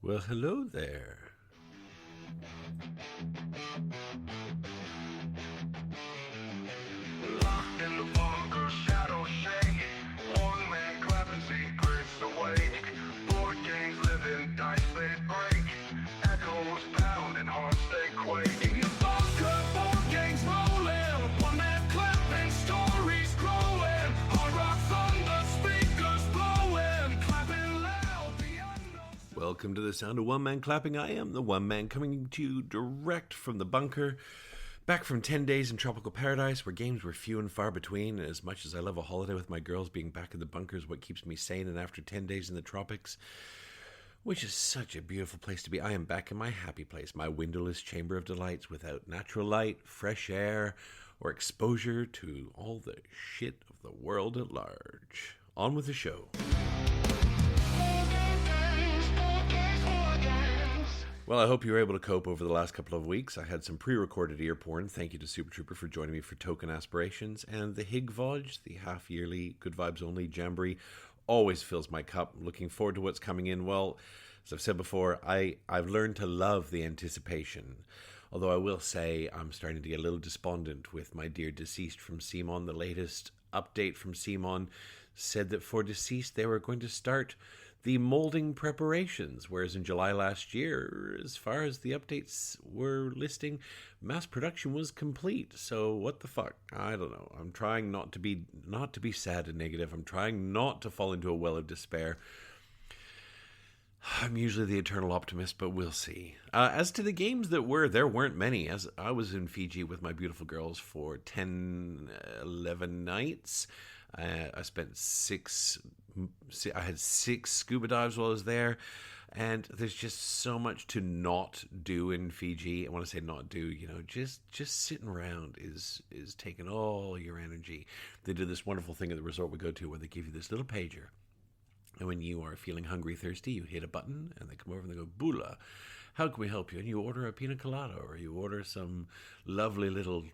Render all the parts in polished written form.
Well, hello there. Locked in the bunker, shadows shake. One man clapping secrets awake. Board games living, dice they break. Echoes pounding, hearts they quake. In your bunker, board games rolling. One man clapping, stories growing. Hard rock thunder, speakers blowing. Clapping loud, the unknown. Welcome to the sound of one man clapping. I am the one man coming to you direct from the bunker. Back from 10 days in tropical paradise where games were few and far between. And as much as I love a holiday with my girls, being back in the bunker is what keeps me sane. And after 10 days in the tropics, which is such a beautiful place to be, I am back in my happy place, my windowless chamber of delights without natural light, fresh air, or exposure to all the shit of the world at large. On with the show. Well, I hope you were able to cope over the last couple of weeks. I had some pre-recorded ear porn. Thank you to Super Trooper for joining me for Token Aspirations. And the Hig Vodge, the half-yearly Good Vibes Only Jamboree, always fills my cup. Looking forward to what's coming in. Well, as I've said before, I've learned to love the anticipation. Although I will say I'm starting to get a little despondent with my dear deceased from CMON. The latest update from CMON said that for deceased they were going to start the molding preparations, whereas in July last year, as far as the updates were listing, mass production was complete. So what the fuck? I don't know. I'm trying not to be sad and negative. I'm trying not to fall into a well of despair. I'm usually the eternal optimist, but we'll see. As to the games that there weren't many. As I was in Fiji with my beautiful girls for 10, 11 nights. I spent I had 6 scuba dives while I was there, and there's just so much to not do in Fiji. And when I say not do, just sitting around is taking all your energy. They do this wonderful thing at the resort we go to where they give you this little pager, and when you are feeling hungry, thirsty, you hit a button, and they come over and they go, "Bula, how can we help you?" And you order a pina colada, or you order some lovely little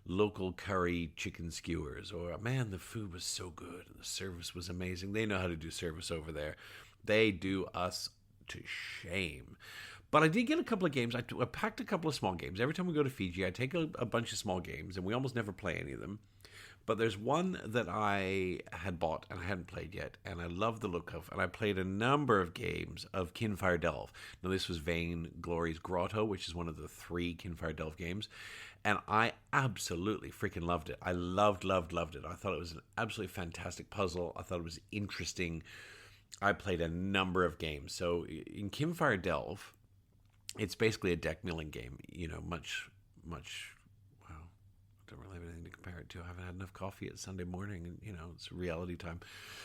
local curry chicken skewers, or man, the food was so good and the service was amazing. They know how to do service over there. They do us to shame. But I did get a couple of games. I packed a couple of small games. Every time we go to Fiji, I take a bunch of small games, and we almost never play any of them. But there's one that I had bought and I hadn't played yet, and I love the look of. And I played a number of games of Kinfire Delve. Now, this was Vainglory's Grotto, which is one of the 3 Kinfire Delve games. And I absolutely freaking loved it. I loved it. I thought it was an absolutely fantastic puzzle. I thought it was interesting. I played a number of games. So in Kinfire Delve, it's basically a deck milling game. Much. Wow, I don't really have anything to compare it to. I haven't had enough coffee at Sunday morning, and it's reality time.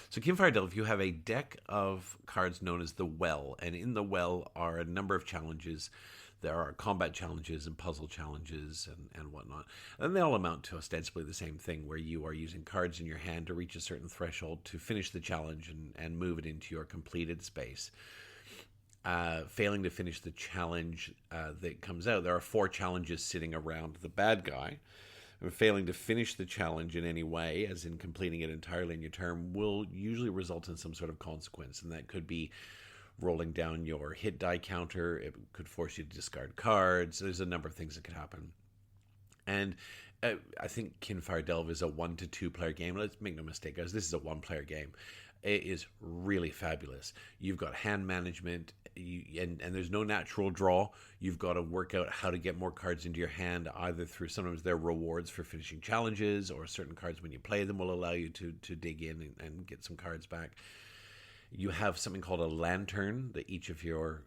So Kinfire Delve, you have a deck of cards known as the Well, and in the Well are a number of challenges. There are combat challenges and puzzle challenges and whatnot. And they all amount to ostensibly the same thing, where you are using cards in your hand to reach a certain threshold to finish the challenge and move it into your completed space. Failing to finish the challenge that comes out, there are 4 challenges sitting around the bad guy. And failing to finish the challenge in any way, as in completing it entirely in your turn, will usually result in some sort of consequence. And that could be rolling down your hit die counter. It could force you to discard cards. There's a number of things that could happen. And I think Kinfire Delve is a 1 to 2 player game. Let's make no mistake, guys, this is a 1 player game. It is really fabulous. You've got hand management, and there's no natural draw. You've got to work out how to get more cards into your hand, either through sometimes their rewards for finishing challenges, or certain cards when you play them will allow you to dig in and get some cards back. You have something called a lantern that each of your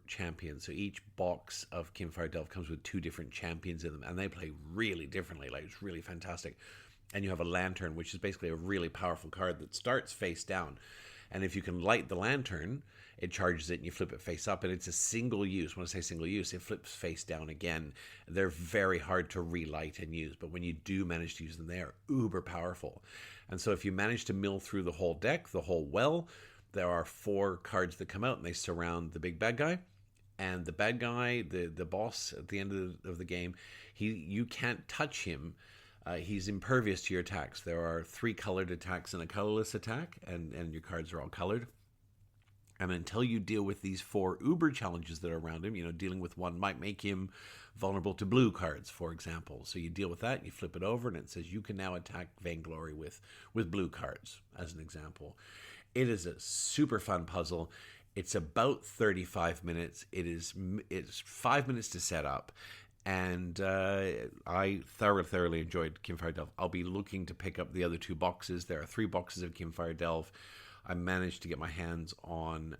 champions. So each box of Kinfire Delve comes with 2 different champions in them, and they play really differently. Like, it's really fantastic. And you have a lantern, which is basically a really powerful card that starts face down. And if you can light the lantern, it charges it and you flip it face up. And it's a single use. When I say single use, it flips face down again. They're very hard to relight and use. But when you do manage to use them, they are uber powerful. And so if you manage to mill through the whole deck, the whole well, there are 4 cards that come out and they surround the big bad guy. And the bad guy, the boss at the end of the game, you can't touch him. He's impervious to your attacks. There are 3 colored attacks and a colorless attack, and your cards are all colored. And until you deal with these 4 uber challenges that are around him, dealing with one might make him vulnerable to blue cards, for example. So you deal with that, you flip it over, and it says you can now attack Vainglory with blue cards, as an example. It is a super fun puzzle. It's about 35 minutes. It's 5 minutes to set up. And I thoroughly enjoyed Kimfire Delve. I'll be looking to pick up the other 2 boxes. There are 3 boxes of Kimfire Delve. I managed to get my hands on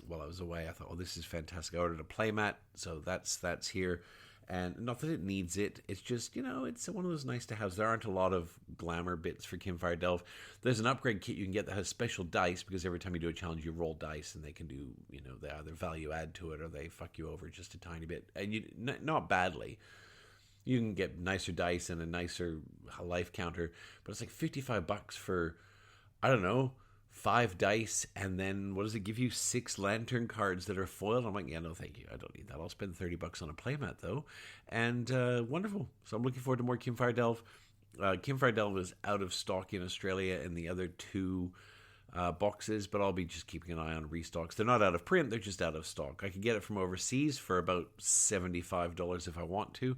while I was away. I thought, oh, this is fantastic. I ordered a playmat, so that's here. And not that it needs it. It's just, it's one of those nice to haves. There aren't a lot of glamour bits for Kimfire Delve. There's an upgrade kit you can get that has special dice, because every time you do a challenge, you roll dice, and they can do, they either value add to it or they fuck you over just a tiny bit. And not badly. You can get nicer dice and a nicer life counter, but it's like $55 for, I don't know, 5 dice, and then what does it give you? 6 lantern cards that are foiled. I'm like, yeah, no, thank you. I don't need that. I'll spend $30 on a playmat though, and wonderful. So I'm looking forward to more Kimfire Delve. Kimfire Delve is out of stock in Australia and the other 2 boxes, but I'll be just keeping an eye on restocks. They're not out of print; they're just out of stock. I could get it from overseas for about $75 if I want to.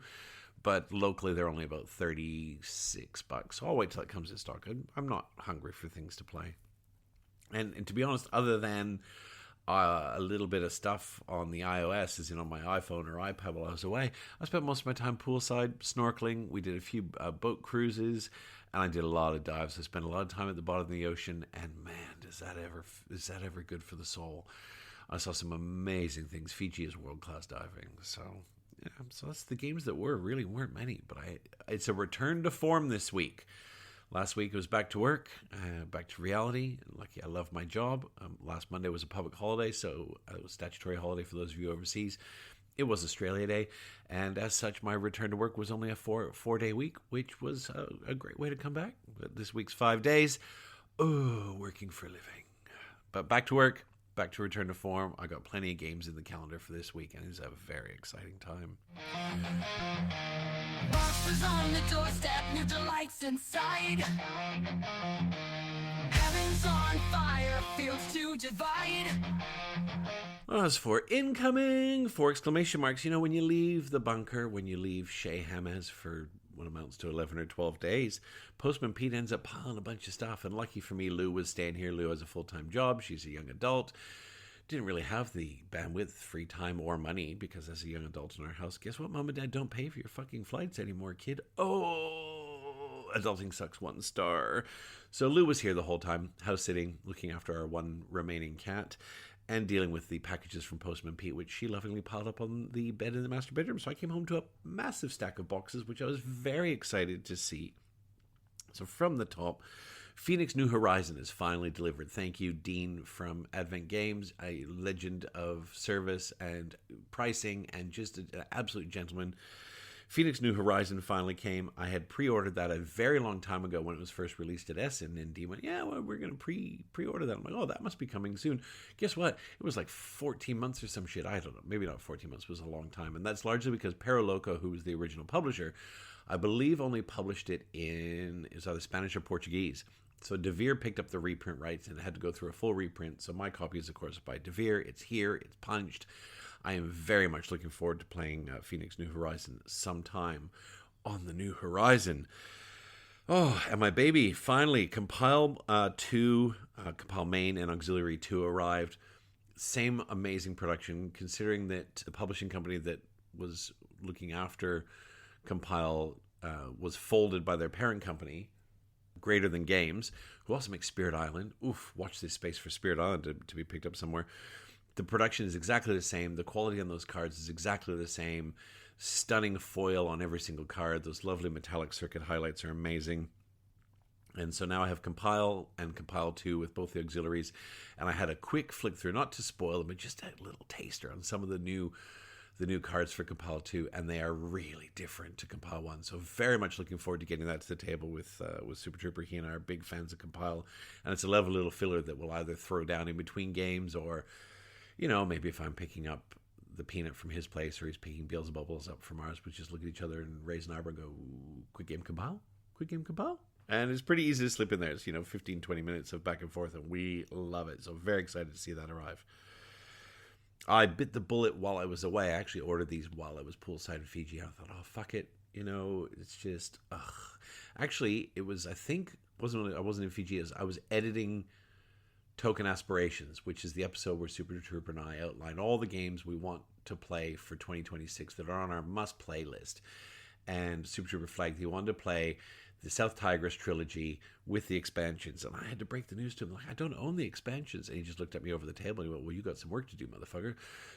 But locally, they're only about $36. So I'll wait till it comes in stock. I'm not hungry for things to play. And to be honest, other than a little bit of stuff on the iOS, as in on my iPhone or iPad while I was away, I spent most of my time poolside, snorkeling. We did a few boat cruises, and I did a lot of dives. I spent a lot of time at the bottom of the ocean, and man, is that ever good for the soul. I saw some amazing things. Fiji is world-class diving, so... Yeah, so that's the games that really weren't many, but it's a return to form this week. Last week it was back to work, back to reality. Lucky I love my job. Last Monday was a public holiday, so it was statutory holiday for those of you overseas. It was Australia Day, and as such, my return to work was only a four-day week, which was a great way to come back. But this week's 5 days, working for a living. But back to work. Back to return to form. I got plenty of games in the calendar for this week, and it's a very exciting time. Boxes on the doorstep, new delights inside. Heaven's on fire, fields to divide. As for incoming, 4 exclamation marks. When you leave the bunker, when you leave Chez Hamas for what amounts to 11 or 12 days, Postman Pete ends up piling a bunch of stuff. And lucky for me, Lou was staying here. Lou has a full-time job. She's a young adult. Didn't really have the bandwidth, free time, or money, because as a young adult in our house, guess what? Mom and Dad don't pay for your fucking flights anymore, kid. Oh, adulting sucks 1 star. So Lou was here the whole time, house sitting, looking after our 1 remaining cat, and dealing with the packages from Postman Pete, which she lovingly piled up on the bed in the master bedroom. So I came home to a massive stack of boxes, which I was very excited to see. So from the top, Phoenix New Horizon is finally delivered. Thank you, Dean from Advent Games, a legend of service and pricing, and just an absolute gentleman. Phoenix New Horizon finally came. I had pre-ordered that a very long time ago when it was first released at Essen, and Dean went, yeah, well, we're going to pre-order that. I'm like, oh, that must be coming soon. Guess what? It was like 14 months or some shit. I don't know. Maybe not 14 months. It was a long time. And that's largely because Paraloco, who was the original publisher, I believe only published it in either Spanish or Portuguese. So DeVere picked up the reprint rights and had to go through a full reprint. So my copy is, of course, by DeVere. It's here. It's punched. I am very much looking forward to playing Phoenix New Horizon sometime on the New Horizon. Oh, and my baby, finally, Compile 2, Compile Main and Auxiliary 2 arrived. Same amazing production, considering that the publishing company that was looking after Compile was folded by their parent company, Greater Than Games, who also makes Spirit Island. Oof, watch this space for Spirit Island to be picked up somewhere. The production is exactly the same. The quality on those cards is exactly the same. Stunning foil on every single card. Those lovely metallic circuit highlights are amazing. And so now I have Compile and Compile 2 with both the auxiliaries. And I had a quick flick through, not to spoil them, but just a little taster on some of the new cards for Compile 2. And they are really different to Compile 1. So very much looking forward to getting that to the table with Super Trooper. He and I are big fans of Compile. And it's a lovely little filler that we'll either throw down in between games or... maybe if I'm picking up the peanut from his place or he's picking Beelzebubbles up from ours, we just look at each other and raise an eyebrow and go, quick game Compile? Quick game Compile? And it's pretty easy to slip in there. It's, 15, 20 minutes of back and forth, and we love it. So very excited to see that arrive. I bit the bullet while I was away. I actually ordered these while I was poolside in Fiji. I thought, oh, fuck it. It's just, ugh. Actually, it was, I think, I wasn't in Fiji. I was editing Token Aspirations, which is the episode where Super Trooper and I outline all the games we want to play for 2026 that are on our must-play list. And Super Trooper flagged he wanted to play the South Tigris trilogy with the expansions. And I had to break the news to him, like, I don't own the expansions. And he just looked at me over the table and he went, well, you got some work to do, motherfucker.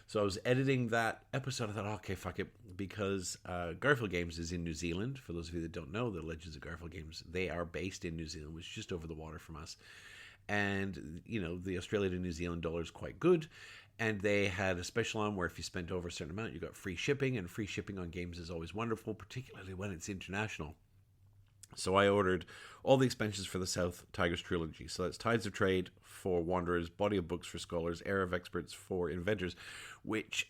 So I was editing that episode. I thought, okay, fuck it. Because Garfield Games is in New Zealand. For those of you that don't know, the Legends of Garfield Games, they are based in New Zealand, which is just over the water from us. And, the Australia to New Zealand dollar is quite good. And they had a special on where if you spent over a certain amount, you got free shipping. And free shipping on games is always wonderful, particularly when it's international. So I ordered all the expansions for the South Tigris trilogy. So that's Tides of Trade for Wanderers, Body of Books for Scholars, Era of Experts for Inventors, which,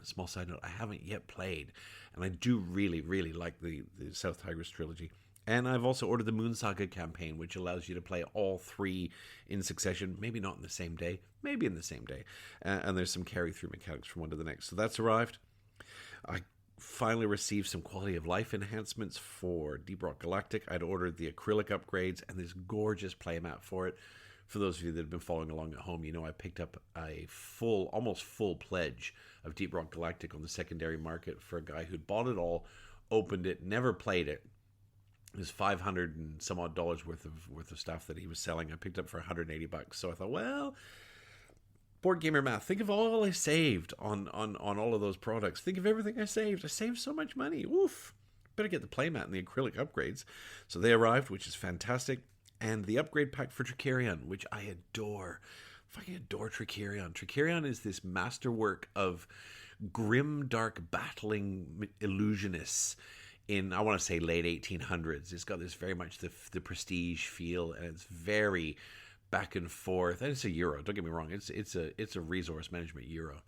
small side note, I haven't yet played. And I do really, really like the South Tigris trilogy. And I've also ordered the Moon Saga campaign, which allows you to play all three in succession. Maybe not in the same day, maybe in the same day. And there's some carry-through mechanics from one to the next. So that's arrived. I finally received some quality of life enhancements for Deep Rock Galactic. I'd ordered the acrylic upgrades and this gorgeous playmat for it. For those of you that have been following along at home, I picked up a almost full pledge of Deep Rock Galactic on the secondary market for a guy who'd bought it all, opened it, never played it. It was $500 and some odd dollars worth of stuff that he was selling. I picked up for $180. So I thought, well, Board Gamer math. Think of all I saved on all of those products. Think of everything I saved. I saved so much money. Oof. Better get the playmat and the acrylic upgrades. So they arrived, which is fantastic. And the upgrade pack for Trickerion, which I adore. Fucking adore Trickerion. Trickerion is this masterwork of grim, dark, battling illusionists in, I want to say, late 1800s. It's got this very much the prestige feel, and it's very back and forth, and it's a Euro. Don't get me wrong; it's a resource management Euro.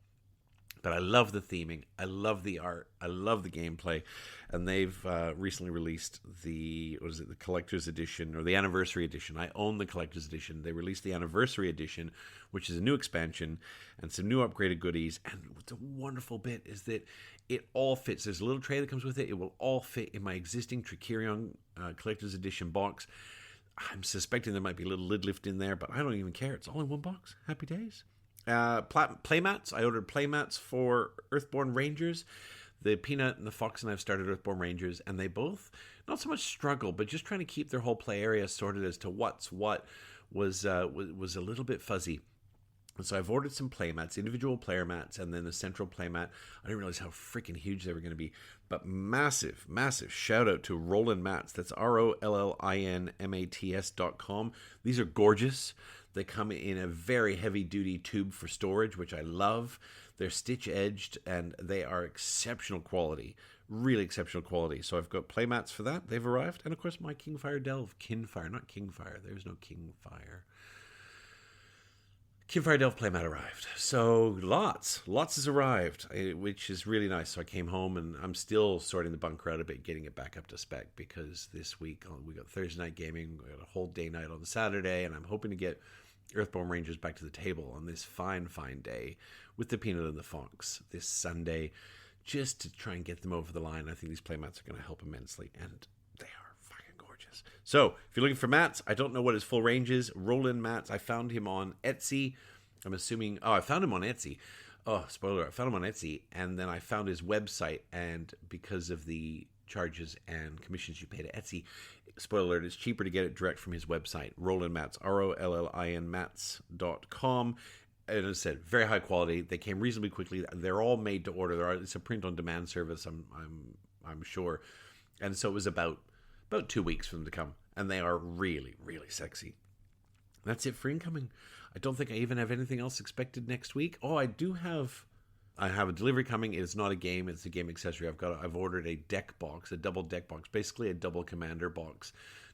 But I love the theming, I love the art, I love the gameplay, and they've recently released the collector's edition or the anniversary edition. I own the collector's edition. They released the anniversary edition, which is a new expansion and some new upgraded goodies. And the wonderful bit is that it all fits. There's a little tray that comes with it. It will all fit in my existing Trickerion collector's edition box. I'm suspecting there might be a little lid lift in there, but I don't even care. It's all in one box. Happy days. Playmats. I ordered playmats for Earthborn Rangers. The Peanut and the Fox and I have started Earthborn Rangers, and they both not so much struggle, but just trying to keep their whole play area sorted as to what's what was a little bit fuzzy. And so I've ordered some playmats, individual player mats, and then the central playmat. I didn't realize how freaking huge they were going to be. But massive, massive shout out to Rollin Mats. That's ROLLINMATS.com. These are gorgeous. They come in a very heavy-duty tube for storage, which I love. They're stitch-edged, and they are exceptional quality. Really exceptional quality. So I've got playmats for that. They've arrived. And, of course, my Kingfire Delve. Kinfire, not Kingfire. There's no Kingfire. Kingfire Delve playmat arrived. So lots has arrived, which is really nice. So I came home and I'm still sorting the bunker out a bit, getting it back up to spec, because this week we got Thursday night gaming, we got a whole day night on Saturday, and I'm hoping to get Earthborn Rangers back to the table on this fine day with the Peanut and the Fox this Sunday, just to try and get them over the line. I think these playmats are going to help immensely, and they are fucking gorgeous. So if you're looking for mats, I don't know what his full range is. Rollin Mats. I found him on Etsy. I'm assuming. Oh, I found him on Etsy. Oh, spoiler! I found him on Etsy, and then I found his website. And because of the charges and commissions you pay to Etsy, spoiler alert, it's cheaper to get it direct from his website, Rollin Mats, ROLLIN Mats.com. And as I said, very high quality. They came reasonably quickly. They're all made to order. It's a print-on-demand service. I'm sure, and so it was about 2 weeks for them to come, and they are really, really sexy. That's it for incoming. I don't think I even have anything else expected next week. Oh, I have a delivery coming. It's not a game, it's a game accessory. I've ordered a deck box, a double deck box, basically a double commander box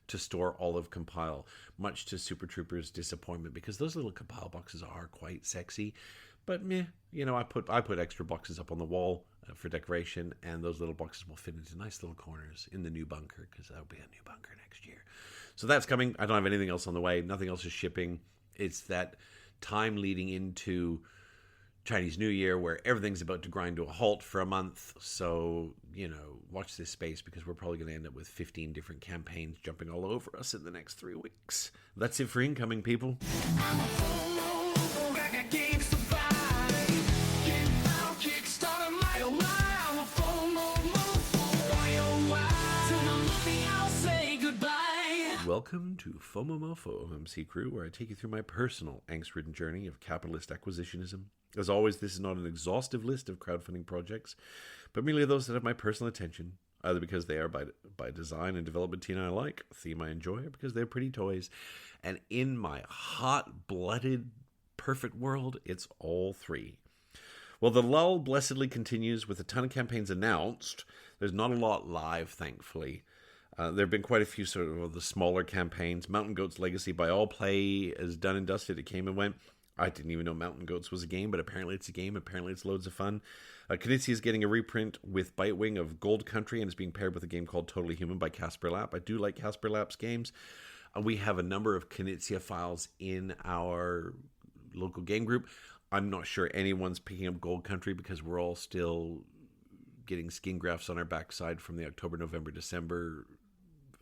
to store all of Compile, much to Super Trooper's disappointment, because those little Compile boxes are quite sexy. But meh, I put extra boxes up on the wall for decoration, and those little boxes will fit into nice little corners in the new bunker, because that'll be a new bunker next year. So that's coming. I don't have anything else on the way. Nothing else is shipping. It's that time leading into Chinese New Year where everything's about to grind to a halt for a month. So, watch this space, because we're probably going to end up with 15 different campaigns jumping all over us in the next 3 weeks. That's it for incoming, people. Welcome to FOMOMOFO, MC Crew, where I take you through my personal angst-ridden journey of capitalist acquisitionism. As always, this is not an exhaustive list of crowdfunding projects, but merely those that have my personal attention, either because they are by design and development team I like, a theme I enjoy, or because they're pretty toys. And in my hot-blooded, perfect world, it's all three. Well, the lull blessedly continues with a ton of campaigns announced. There's not a lot live, thankfully. There have been quite a few sort of the smaller campaigns. Mountain Goats Legacy by All Play is done and dusted. It came and went. I didn't even know Mountain Goats was a game, but apparently it's a game. Apparently it's loads of fun. Knizia is getting a reprint with Bitewing of Gold Country, and it's being paired with a game called Totally Human by Casper Lap. I do like Casper Lap's games. We have a number of Knizia files in our local game group. I'm not sure anyone's picking up Gold Country because we're all still getting skin grafts on our backside from the October, November, December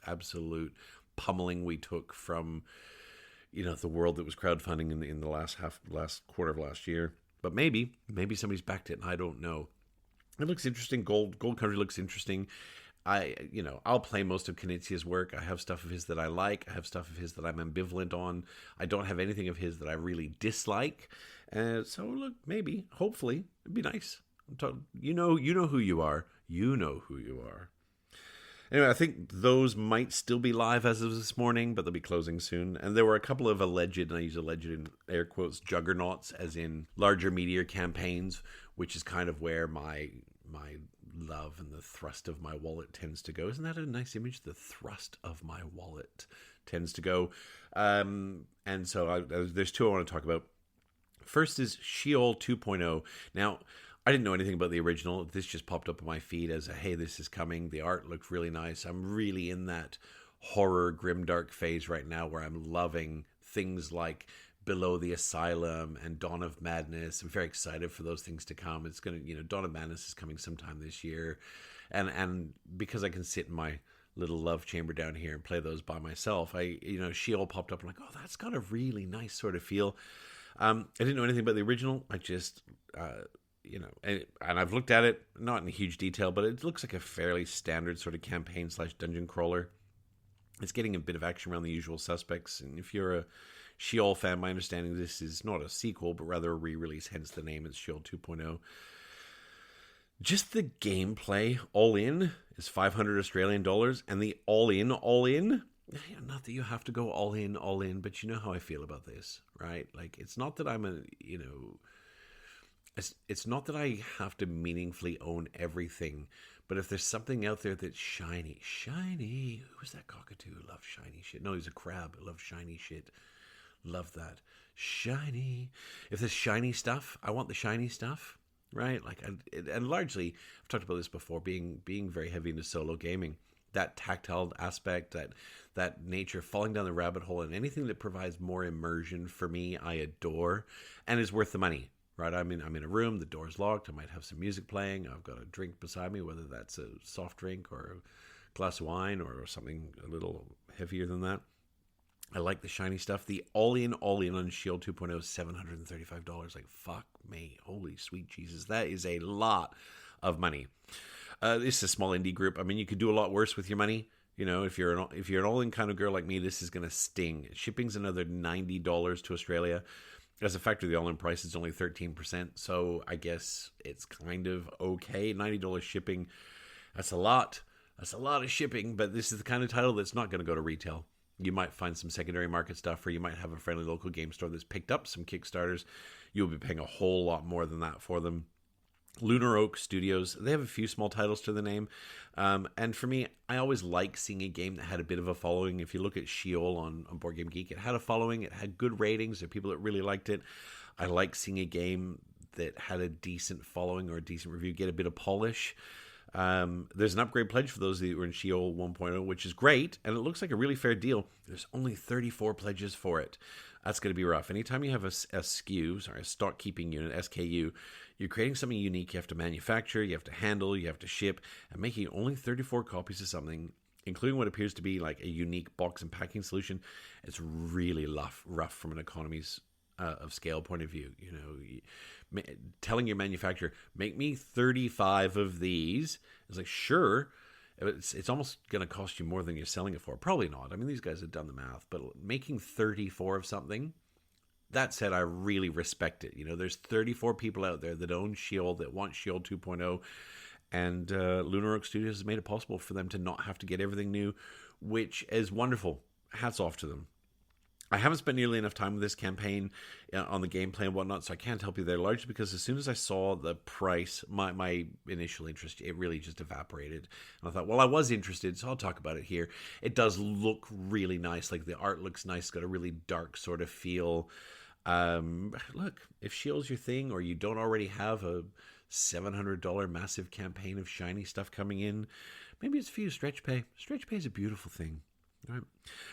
absolute pummeling we took from the world that was crowdfunding in the last quarter of last year. But maybe somebody's backed it, and I don't know. It looks interesting. Gold Country looks interesting. I'll play most of Knizia's work. I have stuff of his that I like. I have stuff of his that I'm ambivalent on. I don't have anything of his that I really dislike. So look, maybe, hopefully, it'd be nice. You know who you are. You know who you are. Anyway, I think those might still be live as of this morning, but they'll be closing soon. And there were a couple of alleged, and I use alleged in air quotes, juggernauts, as in larger media campaigns, which is kind of where my love and the thrust of my wallet tends to go. Isn't that a nice image? The thrust of my wallet tends to go. And so there's two I want to talk about. First is Sheol 2.0. Now, I didn't know anything about the original. This just popped up on my feed as hey, this is coming. The art looked really nice. I'm really in that horror, grimdark phase right now where I'm loving things like Below the Asylum and Dawn of Madness. I'm very excited for those things to come. It's going to, Dawn of Madness is coming sometime this year. And because I can sit in my little love chamber down here and play those by myself, Sheol popped up and I'm like, oh, that's got a really nice sort of feel. I didn't know anything about the original. I just... and I've looked at it, not in huge detail, but it looks like a fairly standard sort of campaign/dungeon crawler. It's getting a bit of action around the usual suspects, and if you're a Sheol fan, my understanding this is not a sequel, but rather a re-release, hence the name. It's Sheol 2.0. Just the gameplay, all in, is $500 Australian dollars, and the all in, not that you have to go all in, but you know how I feel about this, right? Like, it's not that I'm It's not that I have to meaningfully own everything, but if there's something out there that's shiny, who was that cockatoo who loves shiny shit? No, he's a crab who loves shiny shit. Love that. Shiny. If there's shiny stuff, I want the shiny stuff, right? And largely, I've talked about this before, being very heavy into solo gaming. That tactile aspect, that nature, falling down the rabbit hole, and anything that provides more immersion for me, I adore, and is worth the money. Right, I'm in a room, the door's locked, I might have some music playing, I've got a drink beside me, whether that's a soft drink or a glass of wine or something a little heavier than that. I like the shiny stuff. The all-in on Shield 2.0 is $735. Like, fuck me. Holy sweet Jesus. That is a lot of money. This is a small indie group. I mean, you could do a lot worse with your money. If you're an all-in kind of girl like me, this is going to sting. Shipping's another $90 to Australia. As a factor, the all-in price is only 13%, so I guess it's kind of okay. $90 shipping, that's a lot. That's a lot of shipping, but this is the kind of title that's not going to go to retail. You might find some secondary market stuff, or you might have a friendly local game store that's picked up some Kickstarters. You'll be paying a whole lot more than that for them. Lunar Oak Studios, they have a few small titles to the name. And for me, I always like seeing a game that had a bit of a following. If you look at Sheol on Board Game Geek, it had a following. It had good ratings. There are people that really liked it. I like seeing a game that had a decent following or a decent review get a bit of polish. There's an upgrade pledge for those that were in Sheol 1.0, which is great, and it looks like a really fair deal. There's only 34 pledges for it. That's going to be rough. Anytime you have a SKU, a stock keeping unit, SKU, you're creating something unique. You have to manufacture, you have to handle, you have to ship, and making only 34 copies of something, including what appears to be like a unique box and packing solution, it's really rough from an economies of scale point of view. You know, telling your manufacturer, make me 35 of these, it's like, sure, it's almost going to cost you more than you're selling it for. Probably not. I mean, these guys have done the math, but making 34 of something, that said, I really respect it. You know, there's 34 people out there that own Sheol, that want Sheol 2.0, and Lunar Oak Studios has made it possible for them to not have to get everything new, which is wonderful. Hats off to them. I haven't spent nearly enough time with this campaign on the gameplay and whatnot, so I can't help you there, largely because as soon as I saw the price, my initial interest, it really just evaporated. And I thought, well, I was interested, so I'll talk about it here. It does look really nice. Like, the art looks nice. It's got a really dark sort of feel. Look, if Sheol's your thing, or you don't already have a $700 massive campaign of shiny stuff coming in, maybe it's for you. Stretch pay is a beautiful thing. Right.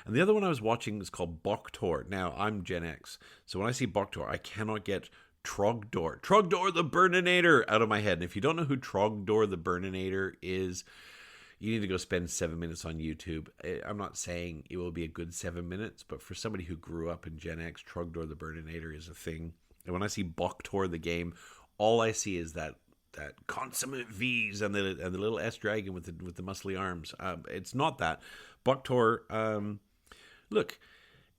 And the other one I was watching is called Boktor. Now, I'm Gen X, so when I see Boktor, I cannot get Trogdor the Burninator out of my head. And if you don't know who Trogdor the Burninator is, you need to go spend 7 minutes on YouTube. I'm not saying it will be a good 7 minutes, but for somebody who grew up in Gen X, Trogdor the Burninator is a thing. And when I see Boktor the game, all I see is that consummate V's and the little S dragon with the muscly arms. It's not that. Boktor, look,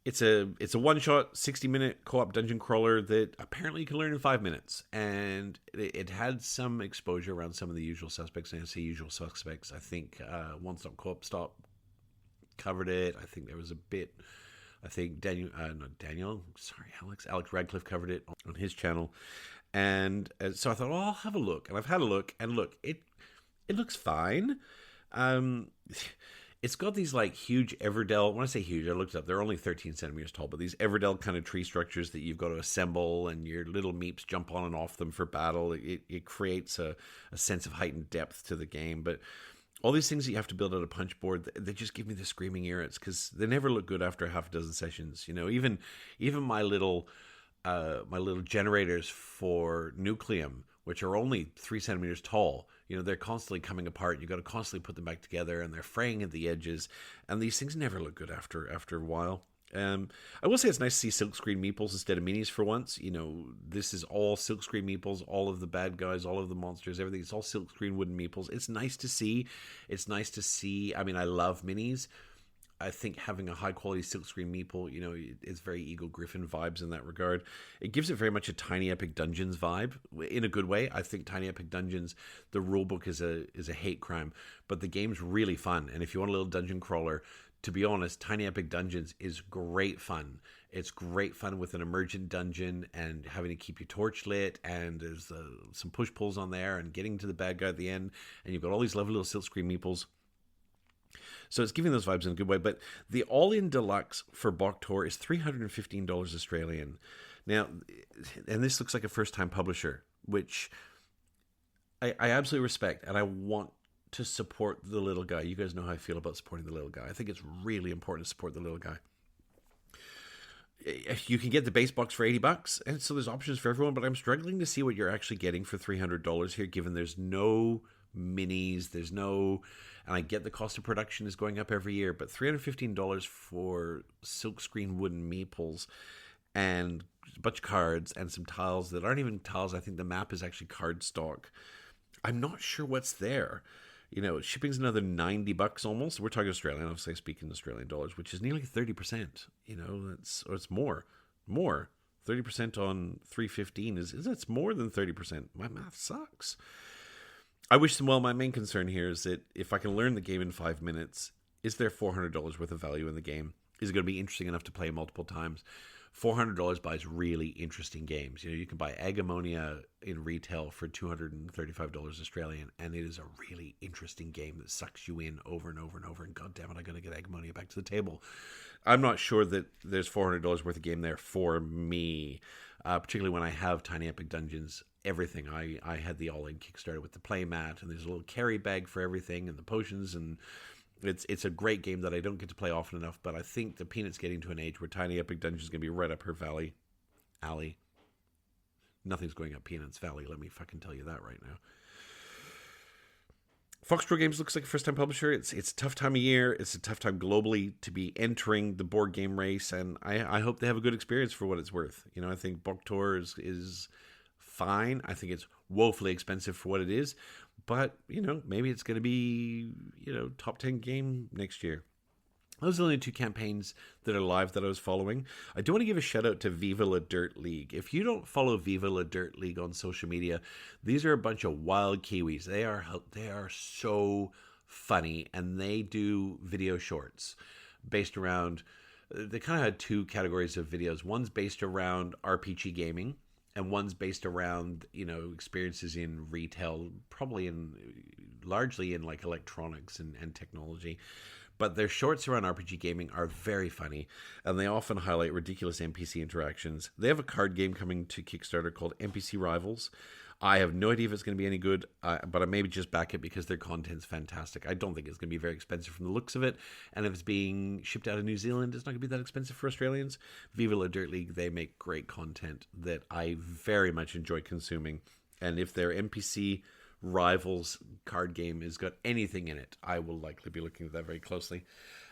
it's a one-shot 60-minute co-op dungeon crawler that apparently you can learn in 5 minutes, and it had some exposure around some of the usual suspects. And I say usual suspects, I think One Stop Co-op Stop covered it. I think there was a bit. I think Alex Radcliffe covered it on his channel. And so I thought, well, I'll have a look. And I've had a look. And look, it looks fine. It's got these like huge Everdell. When I say huge, I looked it up. They're only 13 centimeters tall. But these Everdell kind of tree structures that you've got to assemble. And your little meeps jump on and off them for battle. It creates a sense of heightened depth to the game. But all these things that you have to build out a punch board, they just give me the screaming ears. Because they never look good after half a dozen sessions. You know, even my little generators for Nucleum, which are only 3 centimeters tall, you know, they're constantly coming apart. You got to constantly put them back together, and they're fraying at the edges. And these things never look good after a while. I will say it's nice to see silkscreen meeples instead of minis for once. You know, this is all silkscreen meeples. All of the bad guys, all of the monsters, everything. It's all silkscreen wooden meeples. It's nice to see. I mean, I love minis. I think having a high-quality silkscreen meeple, you know, it's very Eagle Griffin vibes in that regard. It gives it very much a Tiny Epic Dungeons vibe, in a good way. I think Tiny Epic Dungeons, the rulebook is a hate crime, but the game's really fun. And if you want a little dungeon crawler, to be honest, Tiny Epic Dungeons is great fun. It's great fun with an emergent dungeon and having to keep your torch lit, and there's some push-pulls on there and getting to the bad guy at the end, and you've got all these lovely little silkscreen meeples. So it's giving those vibes in a good way. But the all-in deluxe for Boktor is $315 Australian. Now, and this looks like a first-time publisher, which I absolutely respect, and I want to support the little guy. You guys know how I feel about supporting the little guy. I think it's really important to support the little guy. You can get the base box for $80, and so there's options for everyone, but I'm struggling to see what you're actually getting for $300 here, given there's no minis, and I get the cost of production is going up every year, but $315 for silkscreen wooden meeples and a bunch of cards and some tiles that aren't even tiles. I think the map is actually cardstock. I'm not sure what's there. You know, shipping's another $90 almost. We're talking Australian, obviously I speak in Australian dollars, which is nearly 30%. You know, it's more. 30% on $315 that's more than 30%. My math sucks. I wish them well. My main concern here is that if I can learn the game in 5 minutes, is there $400 worth of value in the game? Is it going to be interesting enough to play multiple times? $400 buys really interesting games. You know, you can buy Egg Ammonia in retail for $235 Australian, and it is a really interesting game that sucks you in over and over and over. And God damn it, I got to get Egg Ammonia back to the table. I'm not sure that there's $400 worth of game there for me. particularly when I have Tiny Epic Dungeons, everything. I had the all-in Kickstarter with the playmat, and there's a little carry bag for everything, and the potions, and it's a great game that I don't get to play often enough, but I think the Peanut's getting to an age where Tiny Epic Dungeons is going to be right up her alley. Nothing's going up Peanut's valley, let me fucking tell you that right now. Foxtrot Games looks like a first-time publisher. It's a tough time of year. It's a tough time globally to be entering the board game race, and I hope they have a good experience for what it's worth. I think Boktor is fine. I think it's woefully expensive for what it is, but, maybe it's going to be, top 10 game next year. Those are the only two campaigns that are live that I was following. I do want to give a shout out to Viva La Dirt League. If you don't follow Viva La Dirt League on social media, these are a bunch of wild Kiwis. They are so funny, and they do video shorts based around. They kind of had two categories of videos. One's based around RPG gaming, and one's based around experiences in retail, probably largely in like electronics and technology. But their shorts around RPG gaming are very funny, and they often highlight ridiculous NPC interactions. They have a card game coming to Kickstarter called NPC Rivals. I have no idea if it's going to be any good, but I maybe just back it because their content's fantastic. I don't think it's going to be very expensive from the looks of it, and if it's being shipped out of New Zealand, it's not going to be that expensive for Australians. Viva La Dirt League, they make great content that I very much enjoy consuming, and if their NPC Rivals card game has got anything in it, I will likely be looking at that very closely.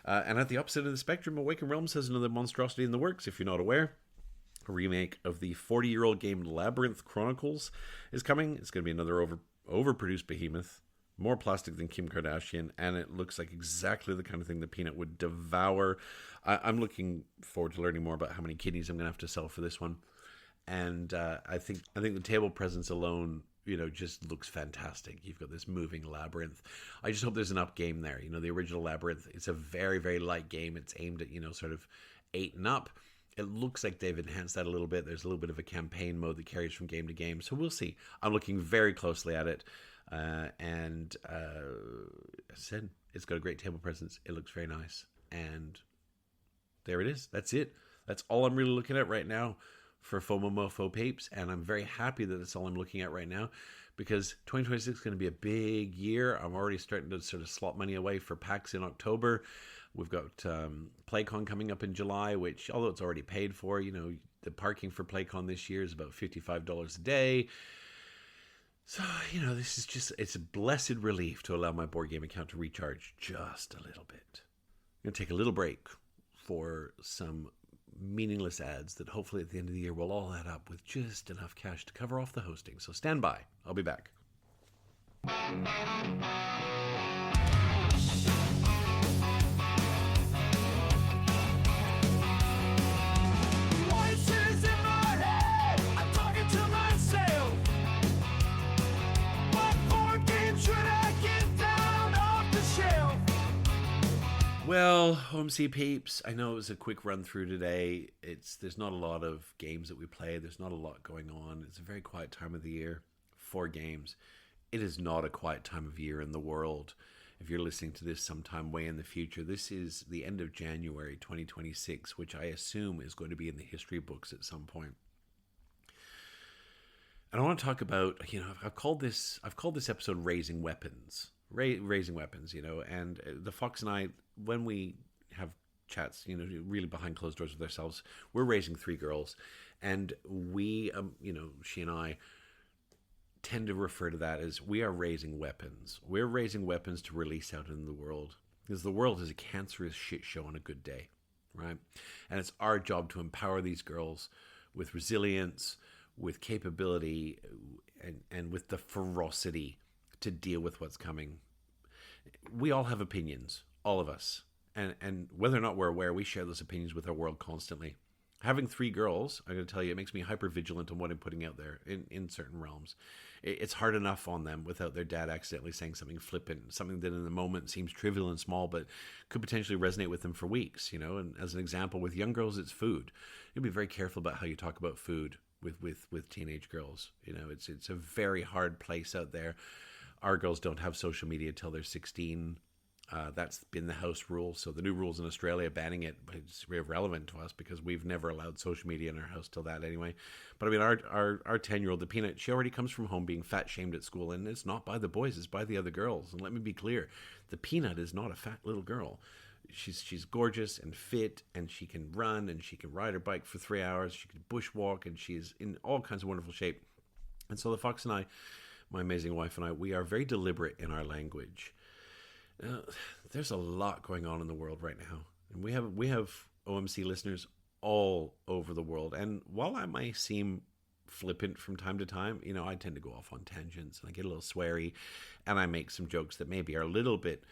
And at the opposite of the spectrum, Awakened Realms has another monstrosity in the works, if you're not aware. A remake of the 40-year-old game Labyrinth Chronicles is coming. It's going to be another overproduced behemoth, more plastic than Kim Kardashian, and it looks like exactly the kind of thing the Peanut would devour. I'm looking forward to learning more about how many kidneys I'm going to have to sell for this one. And I think the table presence alone just looks fantastic. You've got this moving labyrinth. I just hope there's an up game there. The original Labyrinth, it's a very, very light game. It's aimed at, sort of 8 and up. It looks like they've enhanced that a little bit. There's a little bit of a campaign mode that carries from game to game. So we'll see. I'm looking very closely at it. And as I said, it's got a great table presence. It looks very nice. And there it is. That's it. That's all I'm really looking at right now for FOMOMOFO peeps, and I'm very happy that that's all I'm looking at right now, because 2026 is going to be a big year. I'm already starting to sort of slot money away for PAX in October. We've got PlayCon coming up in July, which, although it's already paid for, the parking for PlayCon this year is about $55 a day. So, this is just, it's a blessed relief to allow my board game account to recharge just a little bit. I'm going to take a little break for some meaningless ads that hopefully at the end of the year will all add up with just enough cash to cover off the hosting. So stand by. I'll be back. Voices in my head, I'm talking to myself. What board game should I get down off the shelf? Well, Home C peeps, I know it was a quick run through today. There's not a lot of games that we play. There's not a lot going on. It's a very quiet time of the year for games. It is not a quiet time of year in the world. If you're listening to this sometime way in the future, this is the end of January 2026, which I assume is going to be in the history books at some point. And I want to talk about, I've called this episode Raising Weapons. Raising weapons, and the Fox and I, when we have chats, really behind closed doors with ourselves, we're raising 3 girls, and we, she and I tend to refer to that as we are raising weapons. We're raising weapons to release out in the world, because the world is a cancerous shit show on a good day, right? And it's our job to empower these girls with resilience, with capability, and with the ferocity to deal with what's coming. We all have opinions, all of us. And whether or not we're aware, we share those opinions with our world constantly. Having 3 girls, I'm going to tell you, it makes me hyper vigilant on what I'm putting out there in certain realms. It's hard enough on them without their dad accidentally saying something flippant, something that in the moment seems trivial and small, but could potentially resonate with them for weeks, And as an example, with young girls, it's food. You'll be very careful about how you talk about food with teenage girls. It's a very hard place out there. Our girls don't have social media till they're 16. That's been the house rule. So the new rules in Australia banning it, but it's irrelevant to us because we've never allowed social media in our house till that anyway. But I mean, our 10-year-old, the Peanut, she already comes from home being fat shamed at school, and it's not by the boys, it's by the other girls. And let me be clear, the Peanut is not a fat little girl. She's gorgeous and fit, and she can run, and she can ride her bike for 3 hours. She can bushwalk, and she's in all kinds of wonderful shape. And so the Fox and I, my amazing wife and I, we are very deliberate in our language. There's a lot going on in the world right now, and we have OMC listeners all over the world. And while I might seem flippant from time to time, I tend to go off on tangents, and I get a little sweary, and I make some jokes that maybe are a little bit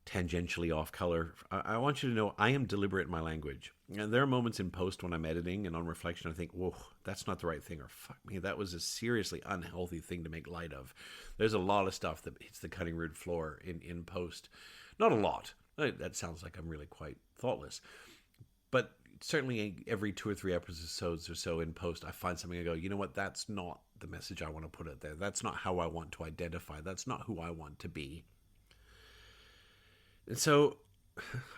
tangentially off color. I want you to know I am deliberate in my language. And there are moments in post when I'm editing and on reflection I think, whoa, that's not the right thing, or fuck me, that was a seriously unhealthy thing to make light of. There's a lot of stuff that hits the cutting room floor in post. Not a lot. That sounds like I'm really quite thoughtless. But certainly every 2 or 3 episodes or so in post, I find something, I go, you know what, that's not the message I want to put out there. That's not how I want to identify. That's not who I want to be. And so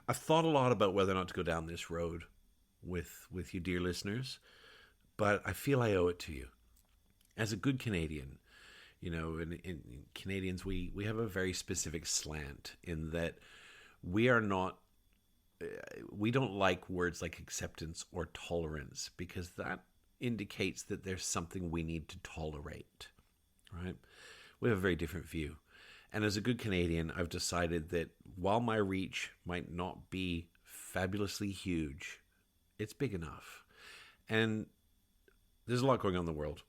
I've thought a lot about whether or not to go down this road with you, dear listeners, but I feel I owe it to you. As a good Canadian, in Canadians, we have a very specific slant in that we don't like words like acceptance or tolerance, because that indicates that there's something we need to tolerate, right? We have a very different view. And as a good Canadian, I've decided that while my reach might not be fabulously huge, it's big enough. And there's a lot going on in the world.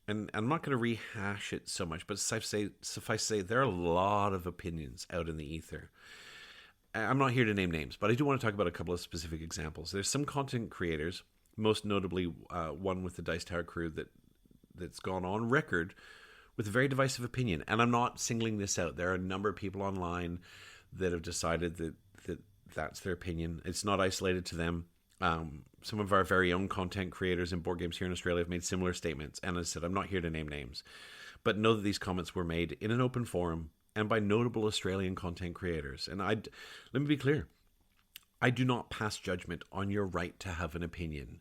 And I'm not going to rehash it so much, but suffice to say, there are a lot of opinions out in the ether. I'm not here to name names, but I do want to talk about a couple of specific examples. There's some content creators, most notably one with the Dice Tower crew that's gone on record with a very divisive opinion. And I'm not singling this out. There are a number of people online that have decided that that's their opinion. It's not isolated to them. Some of our very own content creators in board games here in Australia have made similar statements. And as I said, I'm not here to name names. But know that these comments were made in an open forum and by notable Australian content creators. And let me be clear. I do not pass judgment on your right to have an opinion.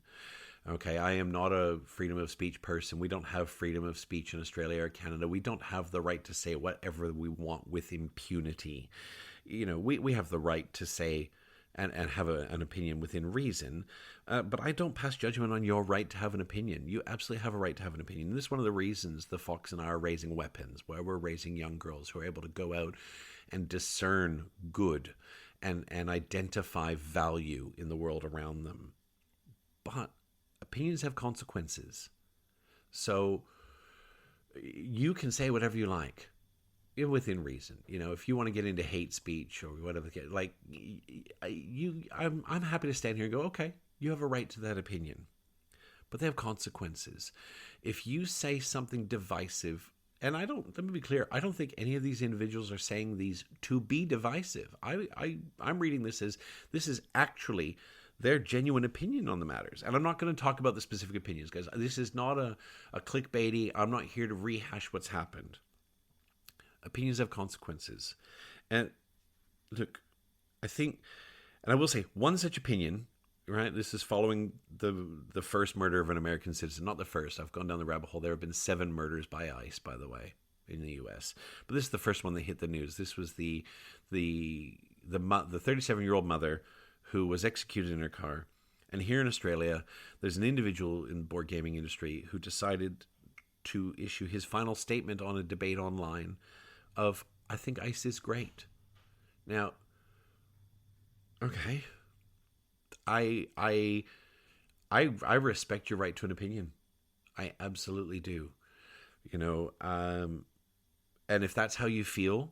Okay, I am not a freedom of speech person. We don't have freedom of speech in Australia or Canada. We don't have the right to say whatever we want with impunity. We have the right to say and have an opinion within reason, but I don't pass judgment on your right to have an opinion. You absolutely have a right to have an opinion. And this is one of the reasons the Fox and I are raising weapons, where we're raising young girls who are able to go out and discern good and identify value in the world around them. But opinions have consequences. So you can say whatever you like, within reason. If you want to get into hate speech or whatever, like I'm happy to stand here and go, okay, you have a right to that opinion, but they have consequences. If you say something divisive, and let me be clear, I don't think any of these individuals are saying these to be divisive. I'm reading this as this is actually their genuine opinion on the matters. And I'm not going to talk about the specific opinions, guys. This is not a clickbaity. I'm not here to rehash what's happened. Opinions have consequences. And look, I think, and I will say, one such opinion, right? This is following the first murder of an American citizen. Not the first. I've gone down the rabbit hole. There have been 7 murders by ICE, by the way, in the U.S. But this is the first one that hit the news. This was the 37-year-old mother who was executed in her car. And here in Australia, there's an individual in the board gaming industry who decided to issue his final statement on a debate online of, I think ICE is great. Now, okay, I respect your right to an opinion. I absolutely do. And if that's how you feel,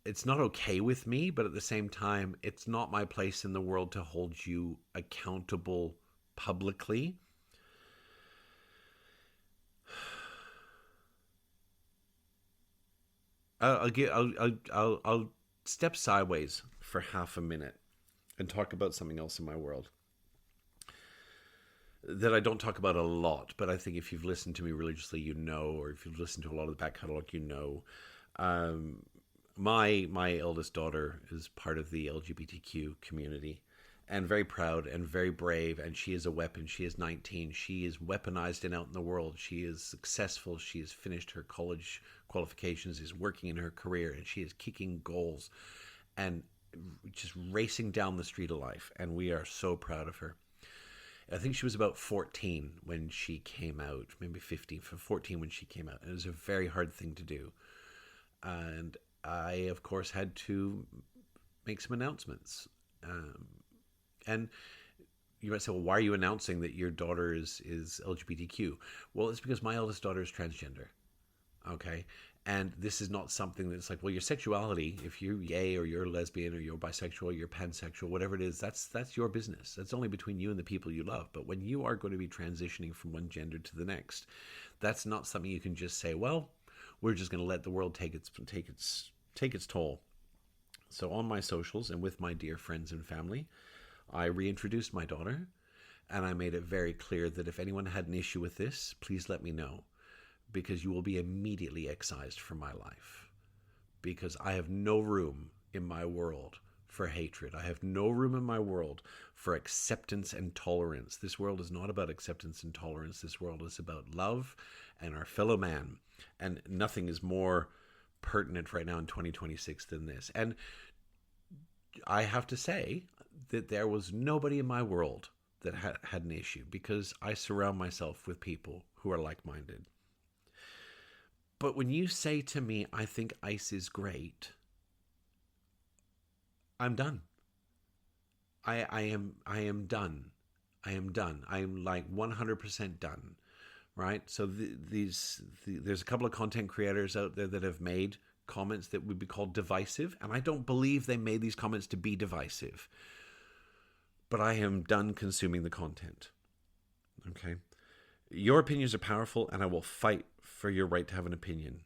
it's not okay with me, but at the same time, it's not my place in the world to hold you accountable publicly. I'll step sideways for half a minute and talk about something else in my world that I don't talk about a lot, but I think if you've listened to me religiously, or if you've listened to a lot of the back catalog, My eldest daughter is part of the LGBTQ community, and very proud and very brave, and she is a weapon. She is 19. She is weaponized and out in the world. She is successful. She has finished her college qualifications, is working in her career, and she is kicking goals and just racing down the street of life, and we are so proud of her. I think she was about 14 when she came out, maybe 15, 14 when she came out. It was a very hard thing to do. And I, of course, had to make some announcements. And you might say, well, why are you announcing that your daughter is LGBTQ? Well, it's because my eldest daughter is transgender. Okay? And this is not something that's like, well, your sexuality, if you're gay or you're lesbian or you're bisexual or you're pansexual, whatever it is, that's your business. That's only between you and the people you love. But when you are going to be transitioning from one gender to the next, that's not something you can just say, well, we're just going to let the world take its toll. So on my socials and with my dear friends and family, I reintroduced my daughter, and I made it very clear that if anyone had an issue with this, please let me know, because you will be immediately excised from my life. Because I have no room in my world for hatred. I have no room in my world for acceptance and tolerance. This world is not about acceptance and tolerance. This world is about love and our fellow man. And nothing is more pertinent right now in 2026 than this. And I have to say that there was nobody in my world that had an issue, because I surround myself with people who are like-minded. But when you say to me, I think ice is great, I'm done. I am done. I am done. I'm like 100% done. Right? So there's a couple of content creators out there that have made comments that would be called divisive, and I don't believe they made these comments to be divisive. But I am done consuming the content. Okay? Your opinions are powerful, and I will fight for your right to have an opinion.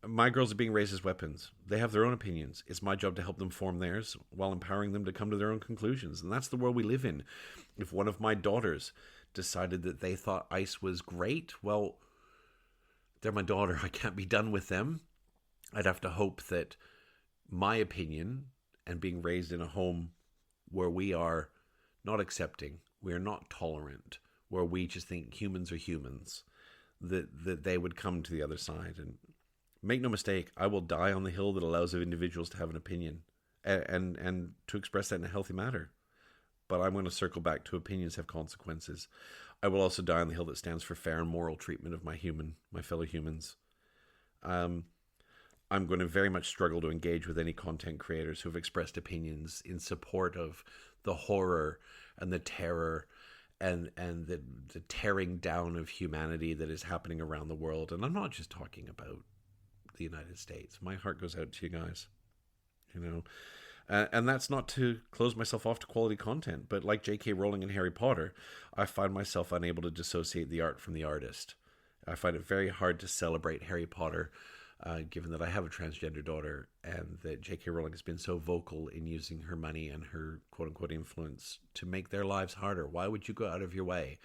My girls are being raised as weapons. They have their own opinions. It's my job to help them form theirs while empowering them to come to their own conclusions. And that's the world we live in. If one of my daughters decided that they thought ice was great, well, they're my daughter. I can't be done with them. I'd have to hope that my opinion, and being raised in a home where we are not accepting, we are not tolerant, where we just think humans are humans, that they would come to the other side. And make no mistake, I will die on the hill that allows individuals to have an opinion and to express that in a healthy manner. But I'm going to circle back to opinions have consequences. I will also die on the hill that stands for fair and moral treatment of my fellow humans. I'm going to very much struggle to engage with any content creators who have expressed opinions in support of the horror and the terror and the tearing down of humanity that is happening around the world. And I'm not just talking about the United States. My heart goes out to you guys, and that's not to close myself off to quality content, but like J.K. Rowling and Harry Potter, I find myself unable to dissociate the art from the artist. I find it very hard to celebrate Harry Potter, given that I have a transgender daughter and that J.K. Rowling has been so vocal in using her money and her quote-unquote influence to make their lives harder. Why would you go out of your way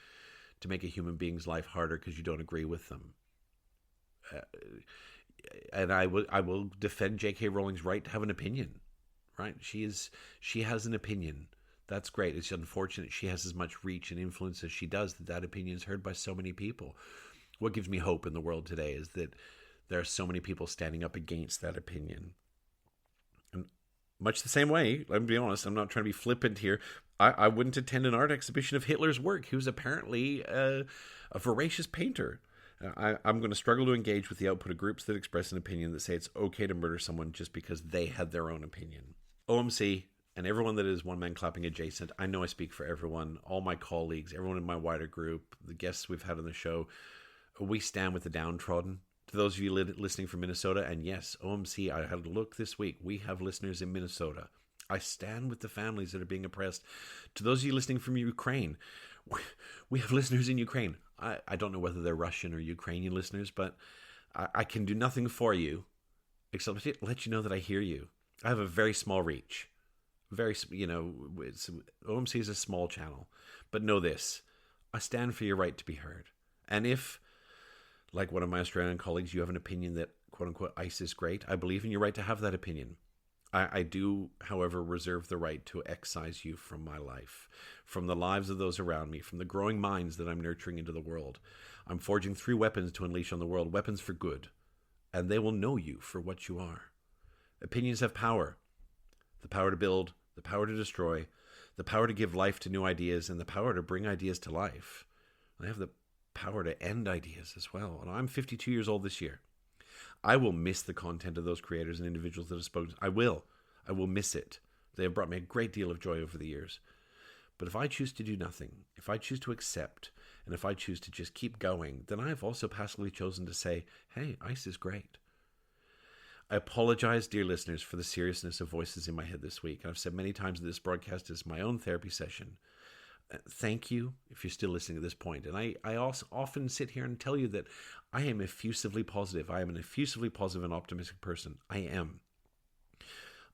to make a human being's life harder because you don't agree with them? And I will defend J.K. Rowling's right to have an opinion. Right? She has an opinion. That's great. It's unfortunate she has as much reach and influence as she does, that opinion is heard by so many people. What gives me hope in the world today is that there are so many people standing up against that opinion. And much the same way, let me be honest, I'm not trying to be flippant here. I wouldn't attend an art exhibition of Hitler's work. He was apparently a voracious painter. I'm going to struggle to engage with the output of groups that express an opinion that say it's okay to murder someone just because they had their own opinion. OMC and everyone that is One Man Clapping adjacent, I know I speak for everyone, all my colleagues, everyone in my wider group, the guests we've had on the show, we stand with the downtrodden. To those of you listening from Minnesota, and yes, OMC, I had a look this week. We have listeners in Minnesota. I stand with the families that are being oppressed. To those of you listening from Ukraine, we have listeners in Ukraine. I don't know whether they're Russian or Ukrainian listeners, but I can do nothing for you except let you know that I hear you. I have a very small reach. OMC is a small channel. But know this, I stand for your right to be heard. And if, like one of my Australian colleagues, you have an opinion that quote-unquote ice is great. I believe in your right to have that opinion. I do, however, reserve the right to excise you from my life, from the lives of those around me, from the growing minds that I'm nurturing into the world. I'm forging 3 weapons to unleash on the world, weapons for good, and they will know you for what you are. Opinions have power. The power to build, the power to destroy, the power to give life to new ideas, and the power to bring ideas to life. They have the power to end ideas as well. And I'm 52 years old this year. I will miss the content of those creators and individuals that have spoken. I will miss it. They have brought me a great deal of joy over the years. But if I choose to do nothing, if I choose to accept, and if I choose to just keep going, then I have also passively chosen to say, hey, ice is great. I apologize, dear listeners, for the seriousness of voices in my head this week. I've said many times that this broadcast is my own therapy session. Thank you if you're still listening at this point. And I also often sit here and tell you that I am effusively positive. I am an effusively positive and optimistic person. I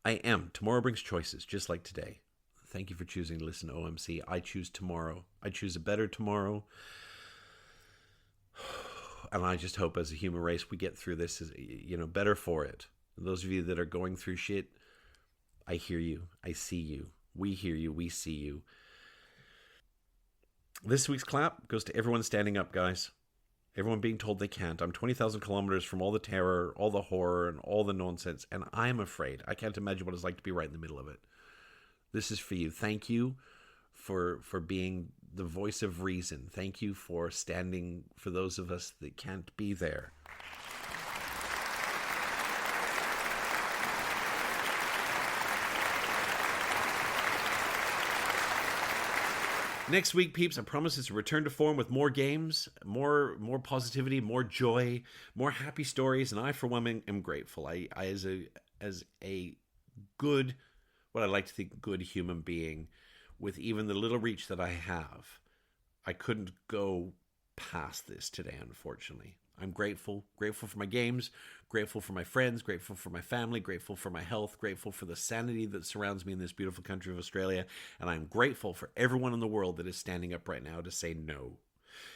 am. Tomorrow brings choices, just like today. Thank you for choosing to listen to OMC. I choose tomorrow. I choose a better tomorrow. And I just hope as a human race we get through this, better for it. And those of you that are going through shit, I hear you. I see you. We hear you. We see you. This week's clap goes to everyone standing up, guys. Everyone being told they can't. I'm 20,000 kilometers from all the terror, all the horror, and all the nonsense, and I'm afraid. I can't imagine what it's like to be right in the middle of it. This is for you. Thank you for being the voice of reason. Thank you for standing for those of us that can't be there. Next week, peeps, I promise it's a return to form with more games, more positivity, more joy, more happy stories, and I, for one, am grateful. I as a good, what I like to think, good human being, with even the little reach that I have, I couldn't go past this today, unfortunately. I'm grateful for my games, grateful for my friends, grateful for my family, grateful for my health, grateful for the sanity that surrounds me in this beautiful country of Australia, and I'm grateful for everyone in the world that is standing up right now to say no.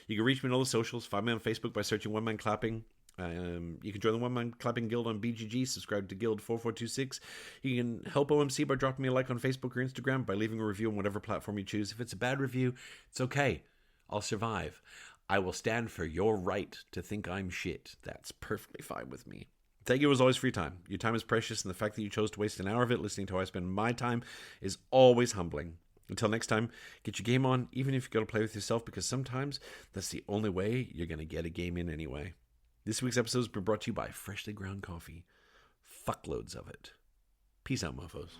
You can reach me on all the socials. Find me on Facebook by searching One Man Clapping. You can join the One Man Clapping Guild on BGG, subscribe to Guild 4426. You can help OMC by dropping me a like on Facebook or Instagram, by leaving a review on whatever platform you choose. If it's a bad review, it's okay. I'll survive. I will stand for your right to think I'm shit. That's perfectly fine with me. Thank you as always for your time. Your time is precious, and the fact that you chose to waste an hour of it listening to how I spend my time is always humbling. Until next time, get your game on, even if you got to play with yourself, because sometimes that's the only way you're going to get a game in anyway. This week's episode has been brought to you by freshly ground coffee. Fuckloads of it. Peace out, mofos.